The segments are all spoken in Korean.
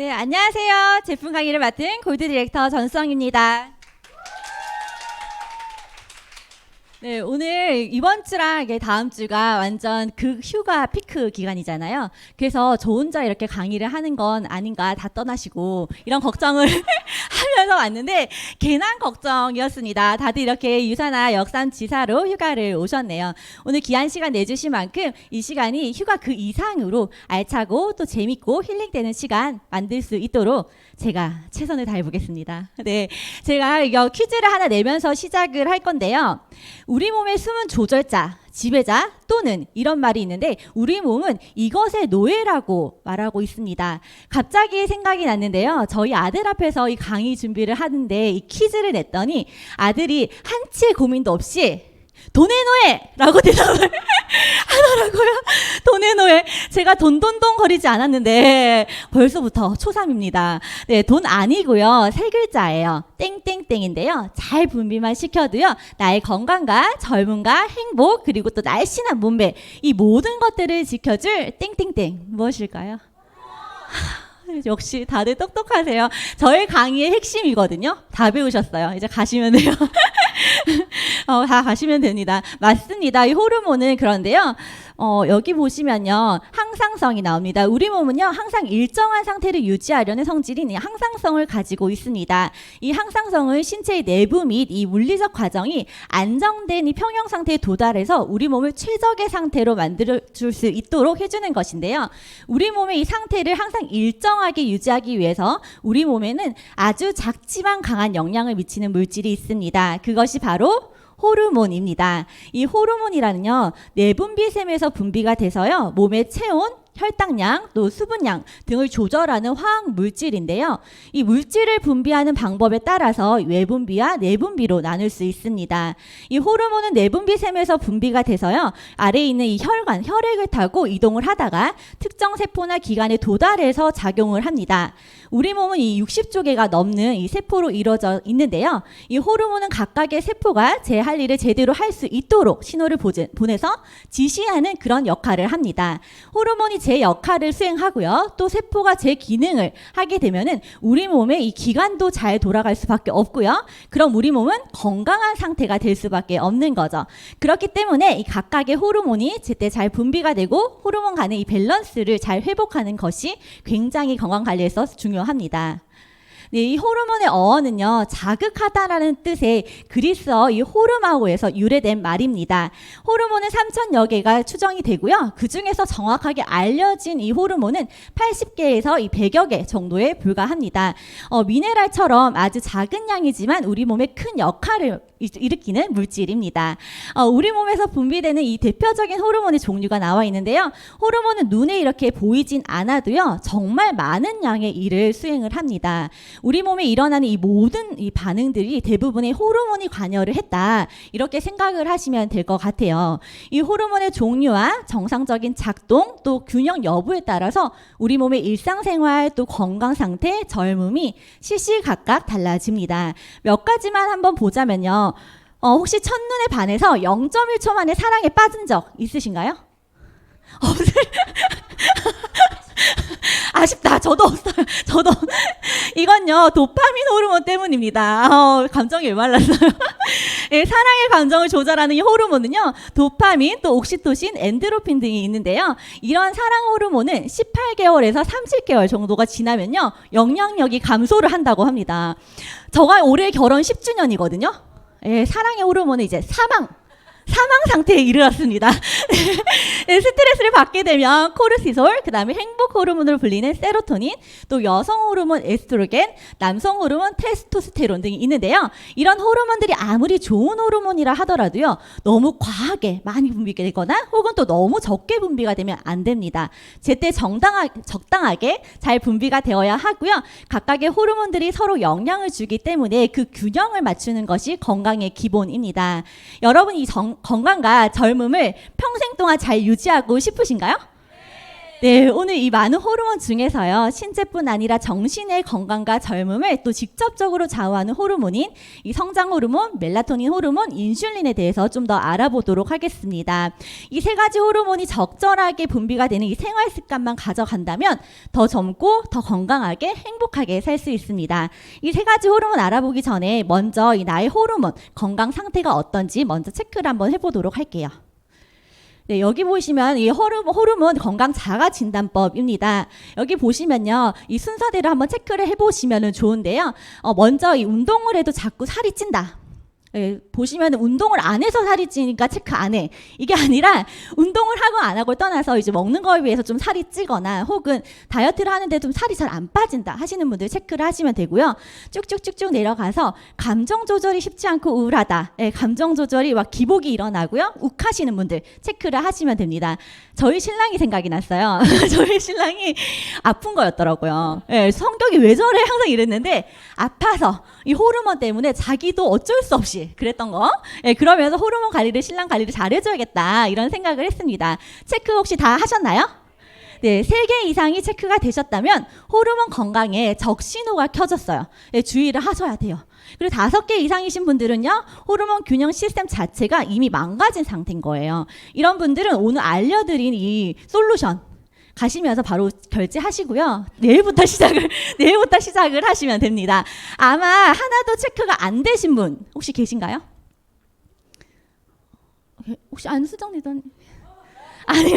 네, 안녕하세요. 제품 강의를 맡은 골드 디렉터 전수영입니다. 네, 오늘 이번 주랑 이게 다음 주가 완전 휴가 피크 기간이잖아요. 그래서 저 혼자 이렇게 강의를 하는 건 아닌가 다 떠나시고 이런 걱정을 하면서 왔는데 괜한 걱정이었습니다. 다들 이렇게 유사나 역삼지사로 휴가를 오셨네요. 오늘 귀한 시간 내주신 만큼 이 시간이 휴가 그 이상으로 알차고 또 재밌고 힐링되는 시간 만들 수 있도록 제가 최선을 다해보겠습니다. 네, 제가 이거 퀴즈를 하나 내면서 시작을 할 건데요. 우리 몸의 숨은 조절자, 지배자 또는 이런 말이 있는데 우리 몸은 이것의 노예라고 말하고 있습니다. 갑자기 생각이 났는데요. 저희 아들 앞에서 이 강의 준비를 하는데 이 퀴즈를 냈더니 아들이 한치의 고민도 없이 돈의 노예라고 대답을 하더라고요. 돈의 노예. 제가 돈돈돈 거리지 않았는데 벌써부터 초3입니다. 네, 돈 아니고요. 세 글자예요. 땡땡땡인데요. 잘 분비만 시켜도요. 나의 건강과 젊음과 행복 그리고 또 날씬한 몸매 이 모든 것들을 지켜줄 땡땡땡 무엇일까요? 역시 다들 똑똑하세요. 저의 강의의 핵심이거든요. 다 배우셨어요. 이제 가시면 돼요. 다 가시면 됩니다. 맞습니다. 이 호르몬은 그런데요. 여기 보시면요. 항상성이 나옵니다. 우리 몸은요. 항상 일정한 상태를 유지하려는 성질인 항상성을 가지고 있습니다. 이 항상성은 신체의 내부 및 이 물리적 과정이 안정된 이 평형 상태에 도달해서 우리 몸을 최적의 상태로 만들어줄 수 있도록 해주는 것인데요. 우리 몸의 이 상태를 항상 일정하게 유지하기 위해서 우리 몸에는 아주 작지만 강한 영향을 미치는 물질이 있습니다. 그것이 바로 호르몬입니다. 이 호르몬이라는요, 내분비샘에서 분비가 돼서요, 몸의 체온, 혈당량, 또 수분량 등을 조절하는 화학 물질인데요. 이 물질을 분비하는 방법에 따라서 외분비와 내분비로 나눌 수 있습니다. 이 호르몬은 내분비샘에서 분비가 돼서요. 아래에 있는 이 혈관, 혈액을 타고 이동을 하다가 특정 세포나 기관에 도달해서 작용을 합니다. 우리 몸은 이 60조 개가 넘는 이 세포로 이루어져 있는데요. 이 호르몬은 각각의 세포가 제 할 일을 제대로 할 수 있도록 신호를 보내서 지시하는 그런 역할을 합니다. 호르몬이 제 역할을 수행하고요. 또 세포가 제 기능을 하게 되면은 우리 몸의 이 기관도 잘 돌아갈 수밖에 없고요. 그럼 우리 몸은 건강한 상태가 될 수밖에 없는 거죠. 그렇기 때문에 이 각각의 호르몬이 제때 잘 분비가 되고 호르몬 간의 이 밸런스를 잘 회복하는 것이 굉장히 건강 관리에 있어서 중요합니다. 네, 이 호르몬의 어원은요, 자극하다라는 뜻의 그리스어 이 호르마오에서 유래된 말입니다. 호르몬은 3,000여 개가 추정이 되고요. 그 중에서 정확하게 알려진 이 호르몬은 80개에서 이 100여 개 정도에 불과합니다. 미네랄처럼 아주 작은 양이지만 우리 몸에 큰 역할을 일으키는 물질입니다. 우리 몸에서 분비되는 이 대표적인 호르몬의 종류가 나와 있는데요. 호르몬은 눈에 이렇게 보이진 않아도요, 정말 많은 양의 일을 수행을 합니다. 우리 몸에 일어나는 이 모든 이 반응들이 대부분의 호르몬이 관여를 했다. 이렇게 생각을 하시면 될 것 같아요. 이 호르몬의 종류와 정상적인 작동 또 균형 여부에 따라서 우리 몸의 일상생활 또 건강 상태, 젊음이 시시각각 달라집니다. 몇 가지만 한번 보자면요. 혹시 첫눈에 반해서 0.1초 만에 사랑에 빠진 적 있으신가요? 아쉽다. 저도 없어요. 저도. 이건요, 도파민 호르몬 때문입니다. 감정이 메말랐어요. 예, 사랑의 감정을 조절하는 이 호르몬은요, 도파민, 또 옥시토신, 엔드로핀 등이 있는데요. 이런 사랑 호르몬은 18개월에서 30개월 정도가 지나면요, 영향력이 감소를 한다고 합니다. 저가 올해 결혼 10주년이거든요. 예, 사랑의 호르몬은 이제 사망 상태에 이르렀습니다. 네, 스트레스를 받게 되면 코르티솔, 그 다음에 행복 호르몬으로 불리는 세로토닌, 또 여성 호르몬 에스트로겐, 남성 호르몬 테스토스테론 등이 있는데요. 이런 호르몬들이 아무리 좋은 호르몬이라 하더라도요, 너무 과하게 많이 분비가 되거나 혹은 또 너무 적게 분비가 되면 안 됩니다. 제때 적당하게 잘 분비가 되어야 하고요. 각각의 호르몬들이 서로 영향을 주기 때문에 그 균형을 맞추는 것이 건강의 기본입니다. 여러분 이 건강과 젊음을 평생 동안 잘 유지하고 싶으신가요? 네, 오늘 이 많은 호르몬 중에서요, 신체뿐 아니라 정신의 건강과 젊음을 또 직접적으로 좌우하는 호르몬인 이 성장 호르몬, 멜라토닌 호르몬, 인슐린에 대해서 좀 더 알아보도록 하겠습니다. 이 세 가지 호르몬이 적절하게 분비가 되는 이 생활 습관만 가져간다면 더 젊고 더 건강하게 행복하게 살 수 있습니다. 이 세 가지 호르몬 알아보기 전에 먼저 이 나의 호르몬 건강 상태가 어떤지 먼저 체크를 한번 해보도록 할게요. 네, 여기 보시면 이 호르몬 건강 자가 진단법입니다. 여기 보시면요, 이 순서대로 한번 체크를 해보시면 좋은데요. 먼저 이 운동을 해도 자꾸 살이 찐다. 예, 보시면 운동을 안 해서 살이 찌니까 체크 안 해. 이게 아니라 운동을 하고 안 하고 떠나서 이제 먹는 거에 비해서 좀 살이 찌거나 혹은 다이어트를 하는데 좀 살이 잘 안 빠진다 하시는 분들 체크를 하시면 되고요. 쭉쭉쭉쭉 내려가서 감정 조절이 쉽지 않고 우울하다. 예, 감정 조절이 막 기복이 일어나고요. 욱하시는 분들 체크를 하시면 됩니다. 저희 신랑이 생각이 났어요. 저희 신랑이 아픈 거였더라고요. 예, 성격이 왜 저래 항상 이랬는데 아파서 이 호르몬 때문에 자기도 어쩔 수 없이 그랬던 거. 예, 그러면서 호르몬 관리를 신랑 관리를 잘해줘야겠다 이런 생각을 했습니다. 체크 혹시 다 하셨나요? 네, 3개 이상이 체크가 되셨다면 호르몬 건강에 적신호가 켜졌어요. 예, 주의를 하셔야 돼요. 그리고 5개 이상이신 분들은요, 호르몬 균형 시스템 자체가 이미 망가진 상태인 거예요. 이런 분들은 오늘 알려드린 이 솔루션 가시면서 바로 결제하시고요. 내일부터 시작을 하시면 됩니다. 아마 하나도 체크가 안 되신 분 혹시 계신가요? 혹시 안수정리던 아니요.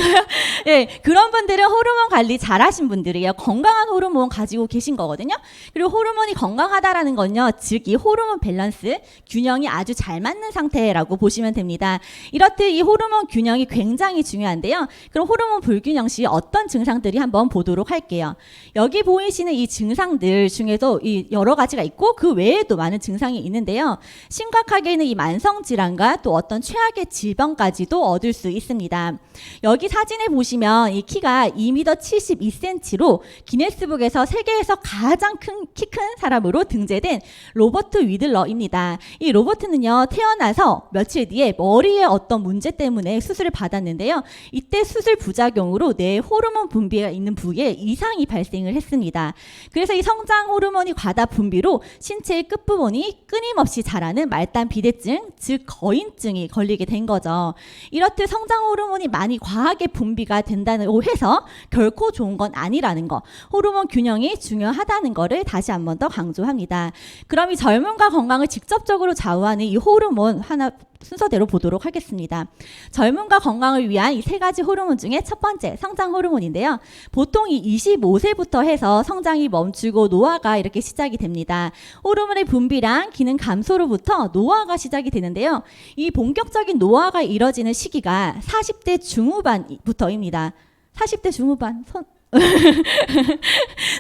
예, 그런 분들은 호르몬 관리 잘하신 분들이에요. 건강한 호르몬 가지고 계신 거거든요. 그리고 호르몬이 건강하다라는 건요, 즉 이 호르몬 밸런스, 균형이 아주 잘 맞는 상태라고 보시면 됩니다. 이렇듯 이 호르몬 균형이 굉장히 중요한데요. 그럼 호르몬 불균형 시 어떤 증상들이 한번 보도록 할게요. 여기 보이시는 이 증상들 중에도 이 여러 가지가 있고 그 외에도 많은 증상이 있는데요. 심각하게는 이 만성 질환과 또 어떤 최악의 질병까지도 얻을 수 있습니다. 여기 사진에 보시면 이 키가 2m 72cm로 기네스북에서 세계에서 가장 키 큰 사람으로 등재된 로버트 위들러입니다. 이 로버트는요, 태어나서 며칠 뒤에 머리에 어떤 문제 때문에 수술을 받았는데요. 이때 수술 부작용으로 뇌 호르몬 분비가 있는 부위에 이상이 발생을 했습니다. 그래서 이 성장 호르몬이 과다 분비로 신체의 끝부분이 끊임없이 자라는 말단 비대증, 즉 거인증이 걸리게 된 거죠. 이렇듯 성장 호르몬이 많이 과하게 분비가 된다고 해서 결코 좋은 건 아니라는 거, 호르몬 균형이 중요하다는 거를 다시 한 번 더 강조합니다. 그럼 이 젊음과 건강을 직접적으로 좌우하는 이 호르몬 하나 순서대로 보도록 하겠습니다. 젊음과 건강을 위한 이 3가지 호르몬 중에 첫 번째 성장 호르몬인데요. 보통 이 25세부터 해서 성장이 멈추고 노화가 이렇게 시작이 됩니다. 호르몬의 분비량, 기능 감소로부터 노화가 시작이 되는데요. 이 본격적인 노화가 이뤄지는 시기가 40대 중후반부터입니다. 40대 중후반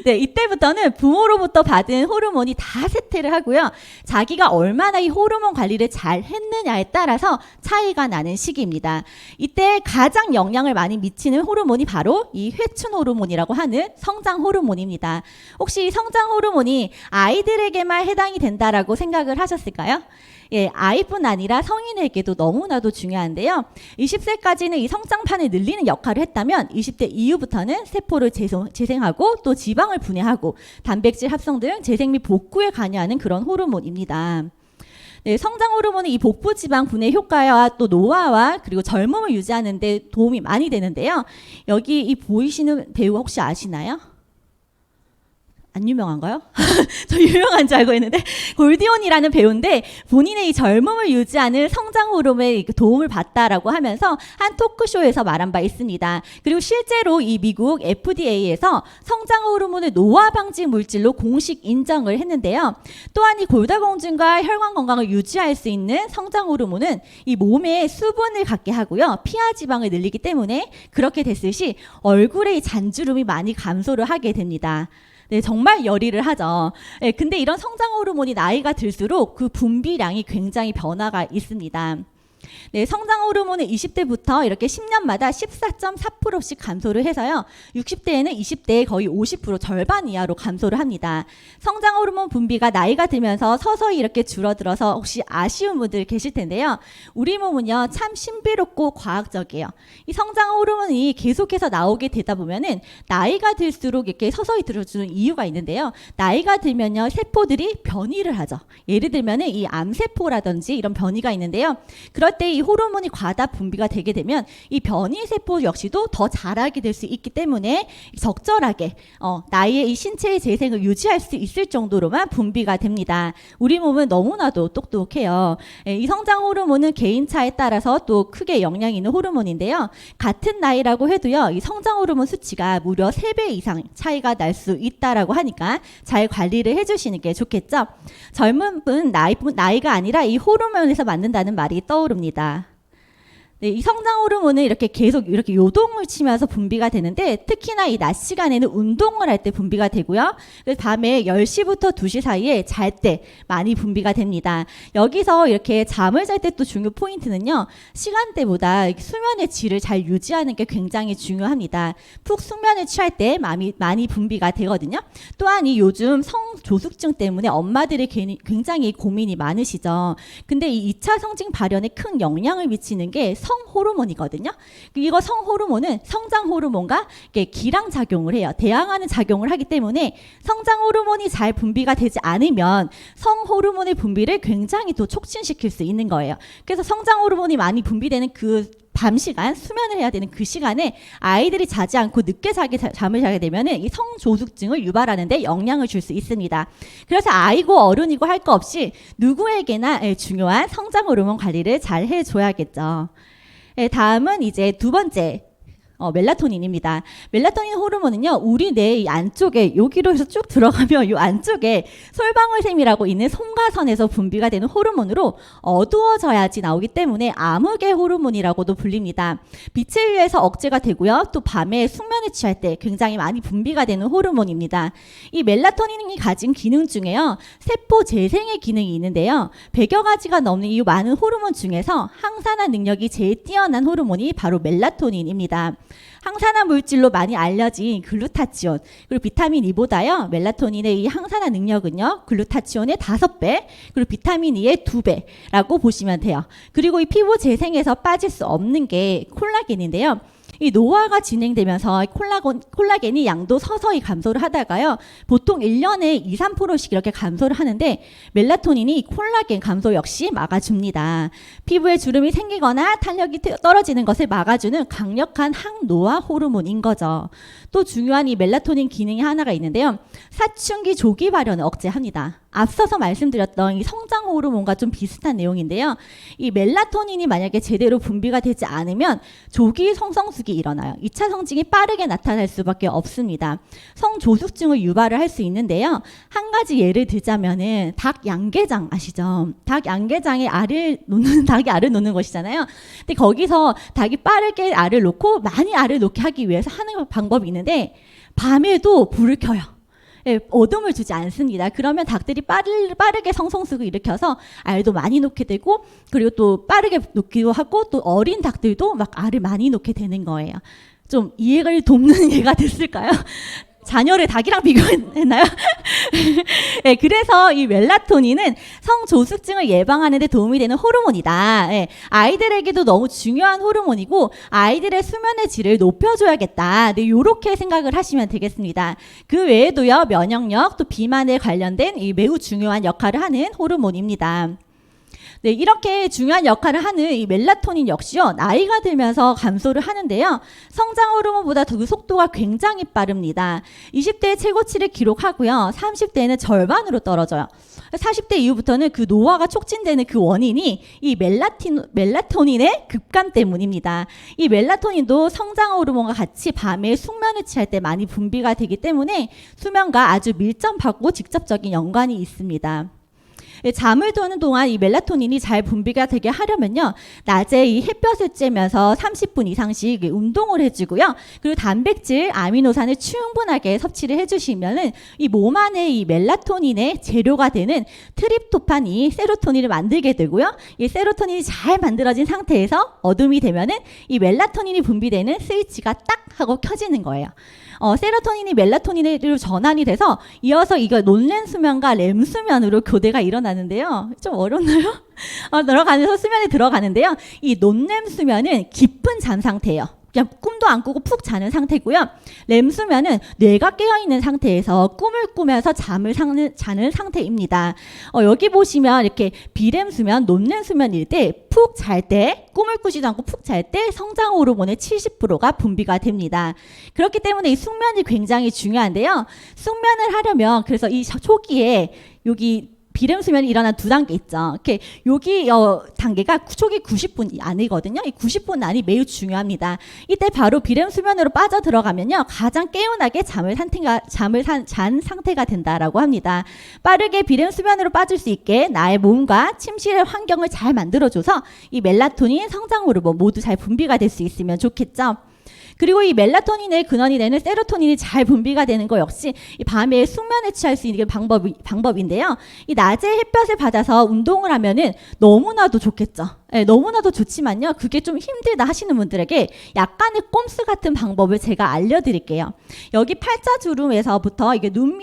네, 이때부터는 부모로부터 받은 호르몬이 다 쇠퇴를 하고요. 자기가 얼마나 이 호르몬 관리를 잘 했느냐에 따라서 차이가 나는 시기입니다. 이때 가장 영향을 많이 미치는 호르몬이 바로 이 회춘 호르몬이라고 하는 성장 호르몬입니다. 혹시 이 성장 호르몬이 아이들에게만 해당이 된다라고 생각을 하셨을까요? 예, 아이뿐 아니라 성인에게도 너무나도 중요한데요. 20세까지는 이 성장판을 늘리는 역할을 했다면 20대 이후부터는 세포를 재생하고 또 지방을 분해하고 단백질 합성 등 재생 및 복구에 관여하는 그런 호르몬입니다. 네, 성장 호르몬은 이 복부 지방 분해 효과와 또 노화와 그리고 젊음을 유지하는 데 도움이 많이 되는데요. 여기 이 보이시는 배우 혹시 아시나요? 안 유명한가요? 저 유명한 줄 알고 있는데 골디온이라는 배우인데 본인의 이 젊음을 유지하는 성장 호르몬에 도움을 받다라고 하면서 한 토크쇼에서 말한 바 있습니다. 그리고 실제로 이 미국 FDA에서 성장 호르몬을 노화 방지 물질로 공식 인정을 했는데요. 또한 이 골다공증과 혈관 건강을 유지할 수 있는 성장 호르몬은 이 몸에 수분을 갖게 하고요. 피하 지방을 늘리기 때문에 그렇게 됐을 시 얼굴에 이 잔주름이 많이 감소를 하게 됩니다. 네, 정말 열의를 하죠. 네, 근데 이런 성장 호르몬이 나이가 들수록 그 분비량이 굉장히 변화가 있습니다. 네, 성장 호르몬은 20대부터 이렇게 10년마다 14.4%씩 감소를 해서요. 60대에는 20대에 거의 50% 절반 이하로 감소를 합니다. 성장 호르몬 분비가 나이가 들면서 서서히 이렇게 줄어들어서 혹시 아쉬운 분들 계실 텐데요. 우리 몸은요, 참 신비롭고 과학적이에요. 이 성장 호르몬이 계속해서 나오게 되다 보면은 나이가 들수록 이렇게 서서히 들어주는 이유가 있는데요. 나이가 들면요, 세포들이 변이를 하죠. 예를 들면은 이 암세포라든지 이런 변이가 있는데요. 그럴 때 이 호르몬이 과다 분비가 되게 되면 이 변이 세포 역시도 더 자라게 될 수 있기 때문에 적절하게 나이의 이 신체의 재생을 유지할 수 있을 정도로만 분비가 됩니다. 우리 몸은 너무나도 똑똑해요. 이 성장 호르몬은 개인차에 따라서 또 크게 영향이 있는 호르몬인데요. 같은 나이라고 해도요, 이 성장 호르몬 수치가 무려 3배 이상 차이가 날 수 있다라고 하니까 잘 관리를 해주시는 게 좋겠죠. 젊은 분 나이가 아니라 이 호르몬에서 만든다는 말이 떠오릅니다. 네, 이 성장 호르몬은 이렇게 계속 이렇게 요동을 치면서 분비가 되는데 특히나 이 낮 시간에는 운동을 할 때 분비가 되고요. 그래서 밤에 10시부터 2시 사이에 잘 때 많이 분비가 됩니다. 여기서 이렇게 잠을 잘 때 또 중요 포인트는요. 시간대보다 수면의 질을 잘 유지하는 게 굉장히 중요합니다. 푹 숙면을 취할 때 많이 분비가 되거든요. 또한 이 요즘 성조숙증 때문에 엄마들이 굉장히 고민이 많으시죠. 근데 이 2차 성징 발현에 큰 영향을 미치는 게 성호르몬이거든요. 이거 성호르몬은 성장 호르몬과 기랑 작용을 해요. 대항하는 작용을 하기 때문에 성장 호르몬이 잘 분비가 되지 않으면 성호르몬의 분비를 굉장히 또 촉진시킬 수 있는 거예요. 그래서 성장 호르몬이 많이 분비되는 그 밤 시간, 수면을 해야 되는 그 시간에 아이들이 자지 않고 늦게 잠을 자게 되면 이 성조숙증을 유발하는 데 영향을 줄 수 있습니다. 그래서 아이고 어른이고 할 거 없이 누구에게나 중요한 성장 호르몬 관리를 잘 해줘야겠죠. 다음은 이제 두 번째 멜라토닌입니다. 멜라토닌 호르몬은요, 우리 뇌 안쪽에 여기로 해서 쭉 들어가면 이 안쪽에 솔방울샘이라고 있는 솜가선에서 분비가 되는 호르몬으로 어두워져야지 나오기 때문에 암흑의 호르몬이라고도 불립니다. 빛에 의해서 억제가 되고요, 또 밤에 숙면에 취할 때 굉장히 많이 분비가 되는 호르몬입니다. 이 멜라토닌이 가진 기능 중에요, 세포 재생의 기능이 있는데요. 100여 가지가 넘는 이 많은 호르몬 중에서 항산화 능력이 제일 뛰어난 호르몬이 바로 멜라토닌입니다. 항산화 물질로 많이 알려진 글루타치온 그리고 비타민 E보다요, 멜라토닌의 이 항산화 능력은요, 글루타치온의 5배 그리고 비타민 E의 2배라고 보시면 돼요. 그리고 이 피부 재생에서 빠질 수 없는 게 콜라겐인데요. 이 노화가 진행되면서 콜라겐이 양도 서서히 감소를 하다가요, 보통 1년에 2, 3%씩 이렇게 감소를 하는데 멜라토닌이 콜라겐 감소 역시 막아줍니다. 피부에 주름이 생기거나 탄력이 떨어지는 것을 막아주는 강력한 항노화 호르몬인 거죠. 또 중요한 이 멜라토닌 기능이 하나가 있는데요. 사춘기 조기 발현을 억제합니다. 앞서서 말씀드렸던 이 성장 호르몬과 좀 비슷한 내용인데요. 이 멜라토닌이 만약에 제대로 분비가 되지 않으면 조기 성성숙이 일어나요. 2차 성징이 빠르게 나타날 수밖에 없습니다. 성조숙증을 유발을 할 수 있는데요. 한 가지 예를 들자면은 닭 양계장 아시죠? 닭 양계장에 닭이 알을 놓는 것이잖아요. 근데 거기서 닭이 빠르게 알을 놓고 많이 알을 놓게 하기 위해서 하는 방법이 있는데 밤에도 불을 켜요. 어둠을 주지 않습니다. 그러면 닭들이 빠르게 성성숙을 일으켜서 알도 많이 놓게 되고, 그리고 또 빠르게 놓기도 하고, 또 어린 닭들도 막 알을 많이 놓게 되는 거예요. 좀 이해를 돕는 예가 됐을까요? 자녀를 닭이랑 비교했나요? 네, 그래서 이 멜라토닌은 성조숙증을 예방하는 데 도움이 되는 호르몬이다. 네, 아이들에게도 너무 중요한 호르몬이고 아이들의 수면의 질을 높여줘야겠다. 네, 이렇게 생각을 하시면 되겠습니다. 그 외에도요, 면역력 또 비만에 관련된 이 매우 중요한 역할을 하는 호르몬입니다. 네, 이렇게 중요한 역할을 하는 이 멜라토닌 역시요, 나이가 들면서 감소를 하는데요. 성장 호르몬보다 그 속도가 굉장히 빠릅니다. 20대의 최고치를 기록하고요. 30대에는 절반으로 떨어져요. 40대 이후부터는 그 노화가 촉진되는 그 원인이 이 멜라토닌의 급감 때문입니다. 이 멜라토닌도 성장 호르몬과 같이 밤에 숙면을 취할 때 많이 분비가 되기 때문에 수면과 아주 밀접하고 직접적인 연관이 있습니다. 잠을 드는 동안 이 멜라토닌이 잘 분비가 되게 하려면요. 낮에 이 햇볕을 쬐면서 30분 이상씩 운동을 해주고요. 그리고 단백질, 아미노산을 충분하게 섭취를 해주시면은 이 몸 안에 이 멜라토닌의 재료가 되는 트립토판이 세로토닌을 만들게 되고요. 이 세로토닌이 잘 만들어진 상태에서 어둠이 되면은 이 멜라토닌이 분비되는 스위치가 딱 하고 켜지는 거예요. 세로토닌이 멜라토닌으로 전환이 돼서 이어서 이거 논렘 수면과 렘 수면으로 교대가 일어나는데요. 좀 어렵나요? 들어가면서 수면에 들어가는데요. 이 논렘 수면은 깊은 잠 상태예요. 그냥 꿈도 안 꾸고 푹 자는 상태고요. 렘 수면은 뇌가 깨어있는 상태에서 꿈을 꾸면서 잠을 자는 상태입니다. 여기 보시면 이렇게 비렘 수면, 논렘 수면일 때 푹 잘 때, 꿈을 꾸지도 않고 푹 잘 때 성장 호르몬의 70%가 분비가 됩니다. 그렇기 때문에 이 숙면이 굉장히 중요한데요. 숙면을 하려면 그래서 이 초기에 여기 비렘 수면이 일어난 두 단계 있죠. 이렇게 여기 단계가 초기 90분 안이거든요. 이 90분 안이 매우 중요합니다. 이때 바로 비렘 수면으로 빠져 들어가면요, 가장 개운하게 잠을 잔 상태가 된다라고 합니다. 빠르게 비렘 수면으로 빠질 수 있게 나의 몸과 침실의 환경을 잘 만들어줘서 이 멜라토닌, 성장 호르몬 모두 잘 분비가 될 수 있으면 좋겠죠. 그리고 이 멜라토닌의 근원이 되는 세로토닌이 잘 분비가 되는 거 역시 이 밤에 숙면에 취할 수 있는 방법인데요. 이 낮에 햇볕을 받아서 운동을 하면은 너무나도 좋겠죠. 네, 너무나도 좋지만요. 그게 좀 힘들다 하시는 분들에게 약간의 꼼수 같은 방법을 제가 알려드릴게요. 여기 팔자주름에서부터 이게 눈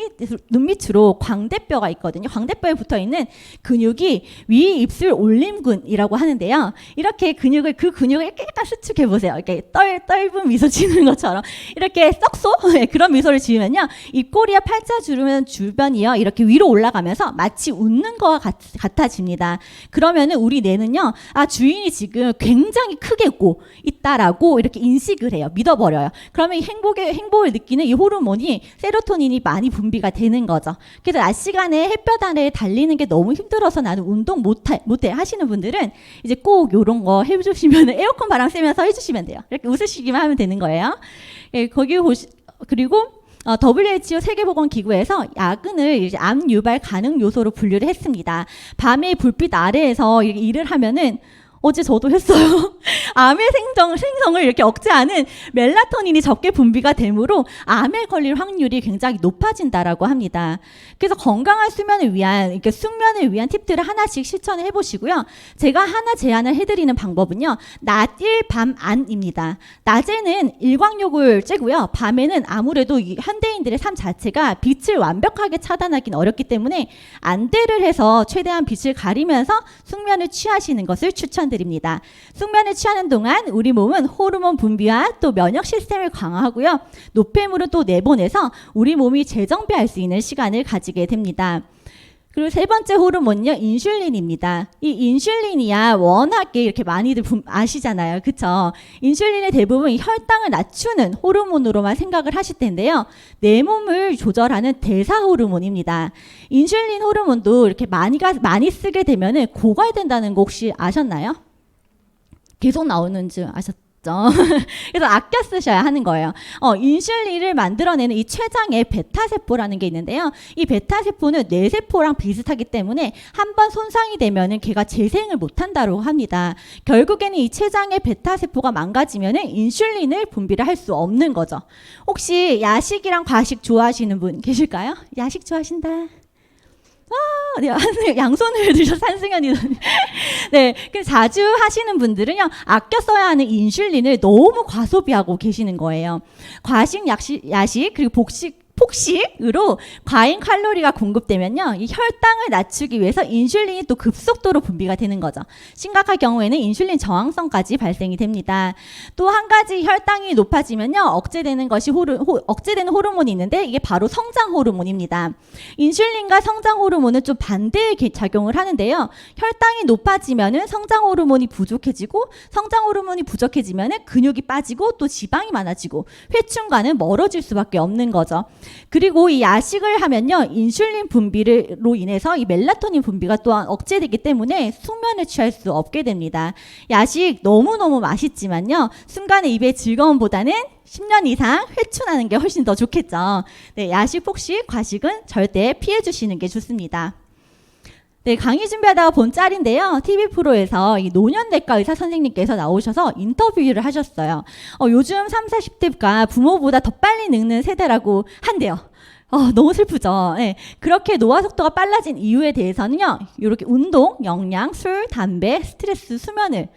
밑으로 광대뼈가 있거든요. 광대뼈에 붙어 있는 근육이 위 입술 올림근이라고 하는데요. 이렇게 그 근육을 이렇게 약간 수축해 보세요. 이렇게 떫은 미소 지는 것처럼 이렇게 썩소 그런 미소를 지으면요, 입꼬리와 팔자주름 주변이요 이렇게 위로 올라가면서 마치 웃는 거와 같아집니다. 그러면은 우리 뇌는요, 주인이 지금 굉장히 크게 웃고 있다라고 이렇게 인식을 해요. 믿어버려요. 그러면 행복을 느끼는 이 호르몬이 세로토닌이 많이 분비가 되는 거죠. 그래서 낮 시간에 햇볕 아래 달리는 게 너무 힘들어서 나는 운동 못해 하시는 분들은 이제 꼭 이런 거 해주시면 에어컨 바람 쐬면서 해주시면 돼요. 이렇게 웃으시기만 하면 되는 거예요. 예, 그리고 WHO 세계보건기구에서 야근을 이제 암 유발 가능 요소로 분류를 했습니다. 밤에 불빛 아래에서 일을 하면은 어제 저도 했어요. 암의 생성을 이렇게 억제하는 멜라토닌이 적게 분비가 되므로 암에 걸릴 확률이 굉장히 높아진다라고 합니다. 그래서 건강한 수면을 위한, 이렇게 숙면을 위한 팁들을 하나씩 실천을 해보시고요. 제가 하나 제안을 해드리는 방법은요, 낮 1, 밤 안입니다. 낮에는 일광욕을 쬐고요. 밤에는 아무래도 이 현대인들의 삶 자체가 빛을 완벽하게 차단하기는 어렵기 때문에 안대를 해서 최대한 빛을 가리면서 숙면을 취하시는 것을 추천드립니다. 숙면을 취하는 동안 우리 몸은 호르몬 분비와 또 면역 시스템을 강화하고요. 노폐물을 또 내보내서 우리 몸이 재정비할 수 있는 시간을 가지게 됩니다. 그리고 세 번째 호르몬은요, 인슐린입니다. 이 인슐린이야 워낙에 이렇게 많이들 아시잖아요. 그쵸? 인슐린의 대부분 혈당을 낮추는 호르몬으로만 생각을 하실 텐데요. 내 몸을 조절하는 대사 호르몬입니다. 인슐린 호르몬도 이렇게 많이 쓰게 되면은 고갈된다는 거 혹시 아셨나요? 계속 나오는 줄 아셨죠? 그래서 아껴 쓰셔야 하는 거예요. 인슐린을 만들어내는 이 췌장에 베타세포라는 게 있는데요. 이 베타세포는 뇌세포랑 비슷하기 때문에 한번 손상이 되면은 걔가 재생을 못한다고 합니다. 결국에는 이 췌장의 베타세포가 망가지면은 인슐린을 분비를 할 수 없는 거죠. 혹시 야식이랑 과식 좋아하시는 분 계실까요? 야식 좋아하신다. 네, 양손을 드셔서 한승연이. 네, 자주 하시는 분들은요, 아껴 써야 하는 인슐린을 너무 과소비하고 계시는 거예요. 과식, 야식, 그리고 폭식으로 과잉 칼로리가 공급되면요, 이 혈당을 낮추기 위해서 인슐린이 또 급속도로 분비가 되는 거죠. 심각한 경우에는 인슐린 저항성까지 발생이 됩니다. 또 한 가지 혈당이 높아지면요, 억제되는 호르몬이 있는데 이게 바로 성장 호르몬입니다. 인슐린과 성장 호르몬은 좀 반대의 작용을 하는데요. 혈당이 높아지면은 성장 호르몬이 부족해지고, 성장 호르몬이 부족해지면은 근육이 빠지고 또 지방이 많아지고 회춘과는 멀어질 수밖에 없는 거죠. 그리고 이 야식을 하면요, 인슐린 분비로 인해서 이 멜라토닌 분비가 또한 억제되기 때문에 숙면을 취할 수 없게 됩니다. 야식 너무너무 맛있지만요, 순간의 입의 즐거움보다는 10년 이상 회춘하는 게 훨씬 더 좋겠죠. 네, 야식, 폭식, 과식은 절대 피해 주시는 게 좋습니다. 네, 강의 준비하다가 본 짤인데요. TV 프로에서 이 노년내과 의사 선생님께서 나오셔서 인터뷰를 하셨어요. 요즘 30, 40대가 부모보다 더 빨리 늙는 세대라고 한대요. 너무 슬프죠. 네, 그렇게 노화 속도가 빨라진 이유에 대해서는요, 이렇게 운동, 영양, 술, 담배, 스트레스, 수면을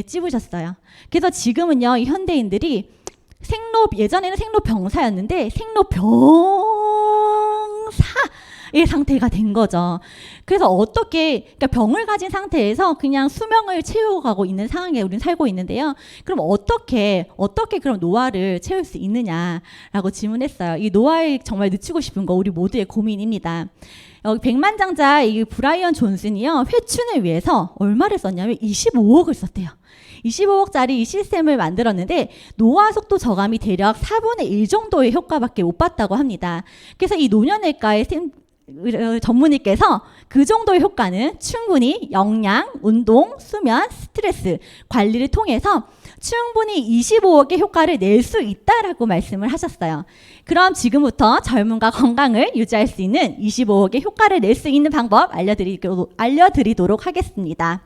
찝으셨어요. 그래서 지금은요, 이 현대인들이 예전에는 생로병사였는데 생로병사의 상태가 된 거죠. 그래서 그러니까 병을 가진 상태에서 그냥 수명을 채워가고 있는 상황에 우리는 살고 있는데요. 그럼 어떻게 그럼 노화를 채울 수 있느냐라고 질문했어요. 이 노화에 정말 늦추고 싶은 거 우리 모두의 고민입니다. 여기 백만장자 이 브라이언 존슨이요, 회춘을 위해서 얼마를 썼냐면 25억을 썼대요. 25억짜리 이 시스템을 만들었는데 노화 속도 저감이 대략 4분의 1 정도의 효과밖에 못 봤다고 합니다. 그래서 이 노년외과의 전문의께서 그 정도의 효과는 충분히 영양, 운동, 수면, 스트레스 관리를 통해서 충분히 25억의 효과를 낼 수 있다라고 말씀을 하셨어요. 그럼 지금부터 젊음과 건강을 유지할 수 있는 25억의 효과를 낼 수 있는 방법 알려드리도록 하겠습니다.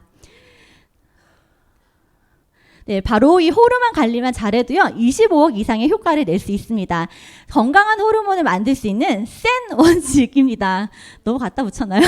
네, 바로 이 호르몬 관리만 잘해도요, 25억 이상의 효과를 낼 수 있습니다. 건강한 호르몬을 만들 수 있는 센 원칙입니다. 너무 갖다 붙였나요?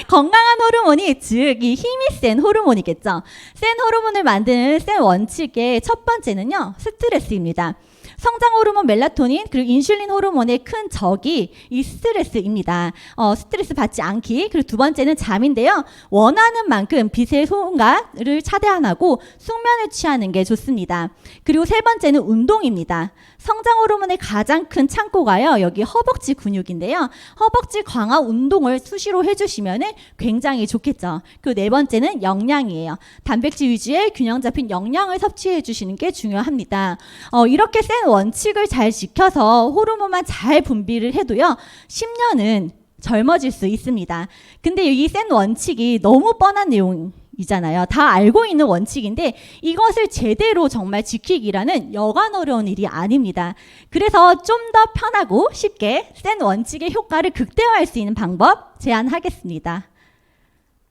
건강한 호르몬이, 즉 이 힘이 센 호르몬이겠죠. 센 호르몬을 만드는 센 원칙의 첫 번째는요, 스트레스입니다. 성장 호르몬 멜라토닌 그리고 인슐린 호르몬의 큰 적이 이 스트레스입니다. 스트레스 받지 않기. 그리고 두 번째는 잠인데요. 원하는 만큼 빛의 소음가를 차단하고 숙면을 취하는 게 좋습니다. 그리고 세 번째는 운동입니다. 성장 호르몬의 가장 큰 창고가요, 여기 허벅지 근육인데요. 허벅지 강화 운동을 수시로 해주시면 굉장히 좋겠죠. 그리고 네 번째는 영양이에요. 단백질 위주의 균형 잡힌 영양을 섭취해 주시는 게 중요합니다. 이렇게 센 원칙을 잘 지켜서 호르몬만 잘 분비를 해도요, 10년은 젊어질 수 있습니다. 근데 이 센 원칙이 너무 뻔한 내용이잖아요. 다 알고 있는 원칙인데 이것을 제대로 정말 지키기라는 여간 어려운 일이 아닙니다. 그래서 좀 더 편하고 쉽게 센 원칙의 효과를 극대화할 수 있는 방법 제안하겠습니다.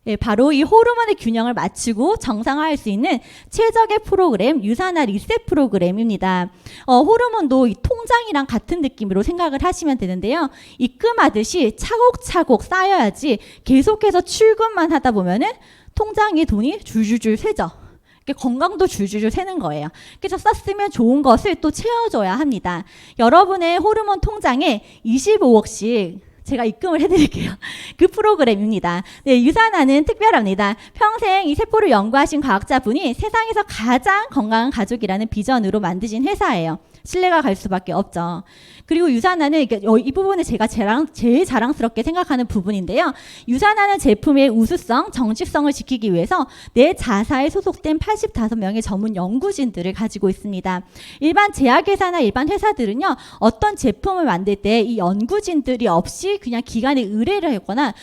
예, 바로 이 호르몬의 균형을 맞추고 정상화할 수 있는 최적의 프로그램, 유산화 리셋 프로그램입니다. 호르몬도 이 통장이랑 같은 느낌으로 생각을 하시면 되는데요. 입금하듯이 차곡차곡 쌓여야지 계속해서 출금만 하다 보면은 통장에 돈이 줄줄줄 새죠. 건강도 줄줄줄 새는 거예요. 그래서 썼으면 좋은 것을 또 채워줘야 합니다. 여러분의 호르몬 통장에 25억씩 제가 입금을 해드릴게요. 그 프로그램입니다. 네, 유산화는 특별합니다. 평생 이 세포를 연구하신 과학자분이 세상에서 가장 건강한 가족이라는 비전으로 만드신 회사예요. 신뢰가 갈 수밖에 없죠. 그리고 유산화는 이 부분을 제가 제일 자랑스럽게 생각하는 부분인데요. 유산화는 제품의 우수성, 정식성을 지키기 위해서 내 자사에 소속된 85명의 전문 연구진들을 가지고 있습니다. 일반 제약회사나 일반 회사들은요, 어떤 제품을 만들 때 이 연구진들이 없이 그냥 기관에 의뢰를 했거나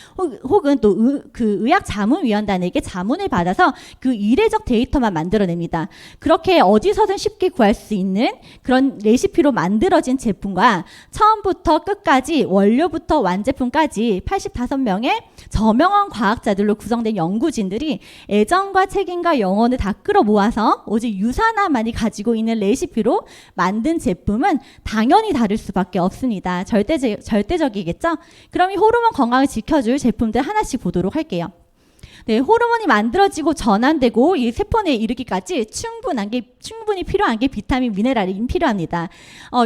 혹은 또 그 의학자문위원단에게 자문을 받아서 그 이례적 데이터만 만들어냅니다. 그렇게 어디서든 쉽게 구할 수 있는 그런 레시피로 만들어진 제품과 처음부터 끝까지 원료부터 완제품까지 85명의 저명한 과학자들로 구성된 연구진들이 애정과 책임과 영혼을 다 끌어모아서 오직 유산화만이 가지고 있는 레시피로 만든 제품은 당연히 다를 수밖에 없습니다. 절대적이겠죠? 그럼 이 호르몬 건강을 지켜줄 제품들 하나씩 보도록 할게요. 네, 호르몬이 만들어지고 전환되고 이 세포 내에 이르기까지 충분히 필요한 게 비타민, 미네랄이 필요합니다.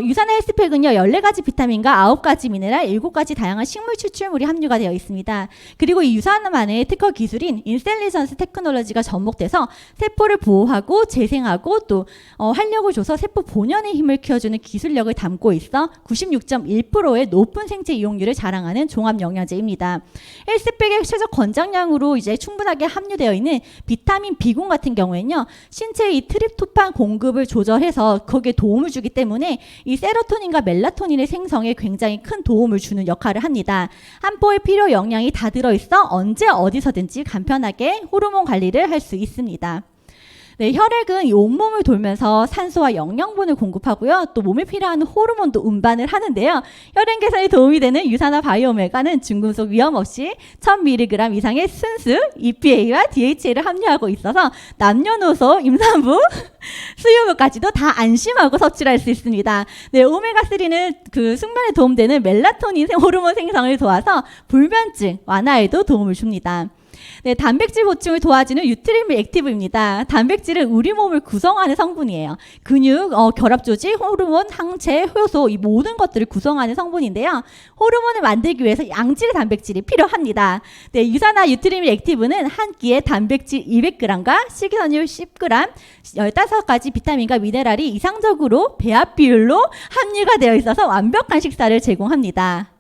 유산화 헬스팩은요, 14가지 비타민과 9가지 미네랄, 7가지 다양한 식물 추출물이 함유가 되어 있습니다. 그리고 이 유산화만의 특허 기술인 인텔리전스 테크놀로지가 접목돼서 세포를 보호하고 재생하고 또 활력을 줘서 세포 본연의 힘을 키워주는 기술력을 담고 있어 96.1%의 높은 생체 이용률을 자랑하는 종합 영양제입니다. 헬스팩의 최적 권장량으로 이제 충분하게 함유되어 있는 비타민 B군 같은 경우에는요, 신체의 이 트립토판 공급을 조절해서 거기에 도움을 주기 때문에 이 세로토닌과 멜라토닌의 생성에 굉장히 큰 도움을 주는 역할을 합니다. 한 포의 필요 영양이 다 들어있어 언제 어디서든지 간편하게 호르몬 관리를 할 수 있습니다. 네, 혈액은 이 온몸을 돌면서 산소와 영양분을 공급하고요. 또 몸에 필요한 호르몬도 운반을 하는데요. 혈액 개선에 도움이 되는 유산화 바이오오메가는 중금속 위험 없이 1000mg 이상의 순수 EPA와 DHA를 함유하고 있어서 남녀노소, 임산부, 수유부까지도 다 안심하고 섭취를 할 수 있습니다. 네, 오메가3는 그 숙면에 도움되는 멜라토닌 호르몬 생성을 도와서 불면증 완화에도 도움을 줍니다. 네, 단백질 보충을 도와주는 유트리밀 액티브입니다. 단백질은 우리 몸을 구성하는 성분이에요. 근육, 결합 조직, 호르몬, 항체, 효소 이 모든 것들을 구성하는 성분인데요. 호르몬을 만들기 위해서 양질의 단백질이 필요합니다. 네, 유산화 유트리밀 액티브는 한 끼에 단백질 200g과 식이섬유 10g, 15가지 비타민과 미네랄이 이상적으로 배합 비율로 함유가 되어 있어서 완벽한 식사를 제공합니다.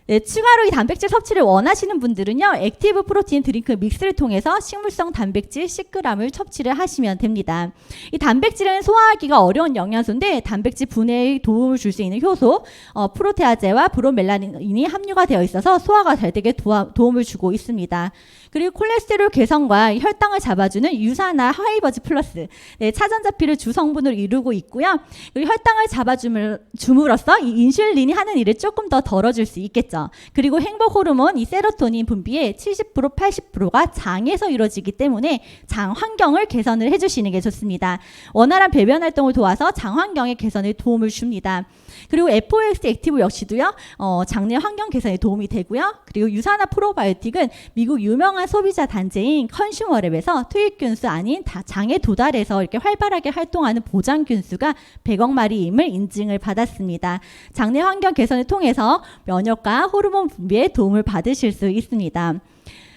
네, 추가로 이 단백질 섭취를 원하시는 분들은요, 액티브 프로틴 드링크 믹스를 통해서 식물성 단백질 10g을 섭취를 하시면 됩니다. 이 단백질은 소화하기가 어려운 영양소인데 단백질 분해에 도움을 줄 수 있는 효소 프로테아제와 브로멜라닌이 함유가 되어 있어서 소화가 잘 되게 도움을 주고 있습니다. 그리고 콜레스테롤 개선과 혈당을 잡아주는 유산화 하이버즈 플러스, 네, 차전자피를 주성분으로 이루고 있고요. 그리고 혈당을 잡아줌으로써 이 인슐린이 하는 일을 조금 더 덜어줄 수 있겠죠. 그리고 행복 호르몬 이 세로토닌 분비의 70% 80%가 장에서 이루어지기 때문에 장 환경을 개선을 해주시는 게 좋습니다. 원활한 배변 활동을 도와서 장 환경의 개선에 도움을 줍니다. 그리고 FOX 액티브 역시도요, 장내 환경 개선에 도움이 되고요. 그리고 유산화 프로바이오틱은 미국 유명한 소비자 단체인 컨슈머랩에서 투입균수 아닌 장에 도달해서 이렇게 활발하게 활동하는 보장균수가 100억 마리임을 인증을 받았습니다. 장내 환경 개선을 통해서 면역과 호르몬 분비에 도움을 받으실 수 있습니다.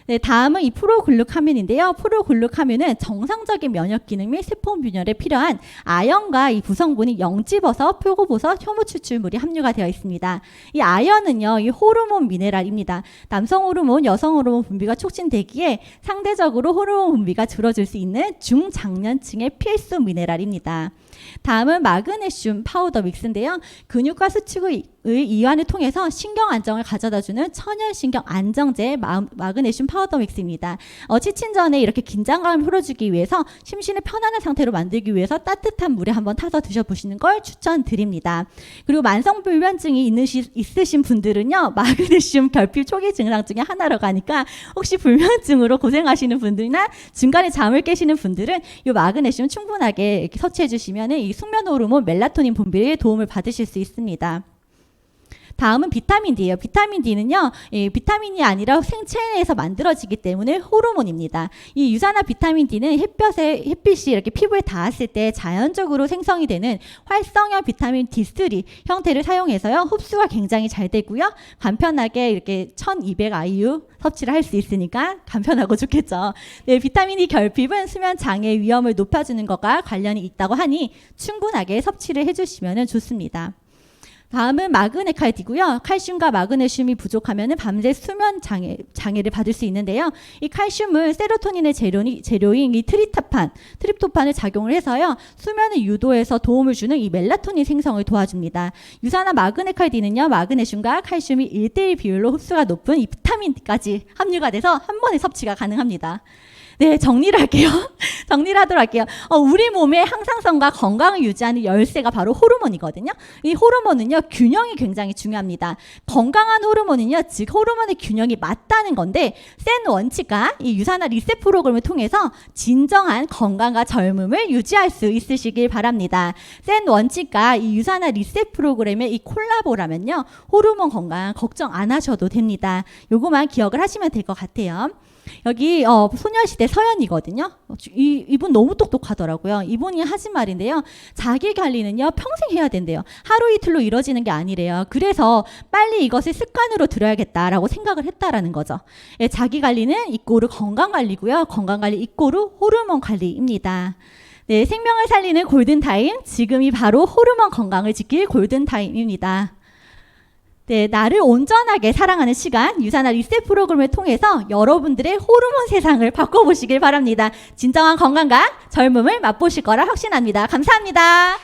네, 다음은 이 프로글루카민인데요. 프로글루카민은 정상적인 면역 기능 및 세포 균열에 필요한 아연과 이 구성분이 영지버섯, 표고버섯, 효모 추출물이 함유가 되어 있습니다. 이 아연은요, 이 호르몬 미네랄입니다. 남성 호르몬, 여성 호르몬 분비가 촉진되기에 상대적으로 호르몬 분비가 줄어들 수 있는 중장년층의 필수 미네랄입니다. 다음은 마그네슘 파우더 믹스인데요. 근육과 수축의 이완을 통해서 신경 안정을 가져다주는 천연신경 안정제 마그네슘 파우더 믹스입니다. 취침 전에 이렇게 긴장감을 풀어주기 위해서 심신을 편안한 상태로 만들기 위해서 따뜻한 물에 한번 타서 드셔보시는 걸 추천드립니다. 그리고 만성불면증이 있으신 분들은요, 마그네슘 결핍 초기 증상 중에 하나로 가니까 혹시 불면증으로 고생하시는 분들이나 중간에 잠을 깨시는 분들은 이 마그네슘 충분하게 이렇게 섭취해 주시면 이 숙면 호르몬 멜라토닌 분비에 도움을 받으실 수 있습니다. 다음은 비타민 D예요. 비타민 D는요, 비타민이 아니라 생체내에서 만들어지기 때문에 호르몬입니다. 이 유산화 비타민 D는 햇빛이 이렇게 피부에 닿았을 때 자연적으로 생성이 되는 활성형 비타민 D3 형태를 사용해서요, 흡수가 굉장히 잘 되고요, 간편하게 이렇게 1200 IU 섭취를 할 수 있으니까 간편하고 좋겠죠. 네, 비타민 D 결핍은 수면 장애 위험을 높여주는 것과 관련이 있다고 하니 충분하게 섭취를 해주시면 좋습니다. 다음은 마그네칼디고요. 칼슘과 마그네슘이 부족하면 밤새 수면 장애를 받을 수 있는데요. 이 칼슘은 세로토닌의 재료인 이 트립토판을 작용을 해서요, 수면을 유도해서 도움을 주는 이 멜라토닌 생성을 도와줍니다. 유산화 마그네칼디는요, 마그네슘과 칼슘이 1:1 비율로 흡수가 높은 이 비타민까지 함유가 돼서 한 번에 섭취가 가능합니다. 네, 정리를 할게요. 정리를 하도록 할게요. 우리 몸의 항상성과 건강을 유지하는 열쇠가 바로 호르몬이거든요. 이 호르몬은요, 균형이 굉장히 중요합니다. 건강한 호르몬은요, 즉 호르몬의 균형이 맞다는 건데, 센 원칙과 이 유산화 리셋 프로그램을 통해서 진정한 건강과 젊음을 유지할 수 있으시길 바랍니다. 센 원칙과 이 유산화 리셋 프로그램의 이 콜라보라면요, 호르몬 건강 걱정 안 하셔도 됩니다. 요거만 기억을 하시면 될 것 같아요. 여기 소녀시대 서연이거든요. 이분 너무 똑똑하더라고요. 이분이 하신 말인데요. 자기 관리는요, 평생 해야 된대요. 하루 이틀로 이루어지는 게 아니래요. 그래서 빨리 이것을 습관으로 들여야겠다라고 생각을 했다라는 거죠. 예, 자기 관리는 이꼬르 건강 관리고요. 건강 관리 이꼬르 호르몬 관리입니다. 네, 생명을 살리는 골든타임, 지금이 바로 호르몬 건강을 지킬 골든타임입니다. 네, 나를 온전하게 사랑하는 시간, 유산화 리셋 프로그램을 통해서 여러분들의 호르몬 세상을 바꿔보시길 바랍니다. 진정한 건강과 젊음을 맛보실 거라 확신합니다. 감사합니다.